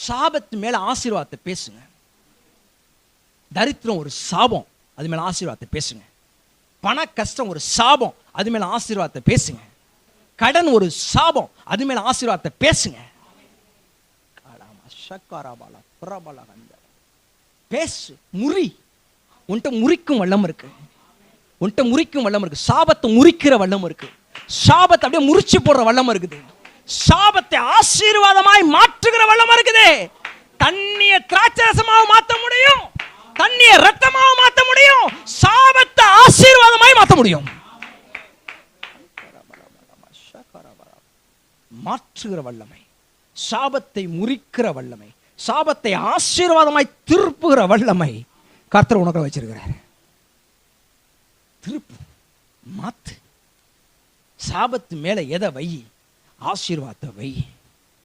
சாபத்து மேல ஆசீர்வாதத்தை பேசுங்க. தரித்திரம் ஒரு சாபம், அது மேல ஆசீர்வாதத்தை பேசுங்க. பண கஷ்டம் ஒரு சாபம், அது மேல ஆசீர்வாதத்தை பேசுங்க. கடன் ஒரு சாபம், அது மேல ஆசீர்வாதத்தை பேசுங்க. பேசு, முறி. உன்கிட்ட முறிக்கும் வல்லம் இருக்கு, உன்கிட்ட முறிக்கும் வல்லம் இருக்கு. சாபத்தை முறிக்கிற வல்லம் இருக்கு, சாபத்தை அப்படியே முறிச்சு போடுற வல்லம் இருக்குது, சாபத்தை ஆசீர்வாதமாய் மாற்றுகிற வல்லம் இருக்குது. தண்ணிய திராட்சரசமாக மாற்ற முடியும், தண்ணிய ரத்தமாக மாற்ற முடியும், சாபத்தை ஆசீர்வாதமாய் மாற்ற முடியும். மாற்றுகிற வல்லமை, சாபத்தை முறிக்கிற வல்லமை, சாபத்தை ஆசீர்வாதமாய் திருப்புகிற வல்லமை கர்த்தர் உனக்கு வச்சிருக்கிறார். திருப்பு, மாத்து. சாபத்து மேல எதை வை? ஆசீர்வாதத்தை வை.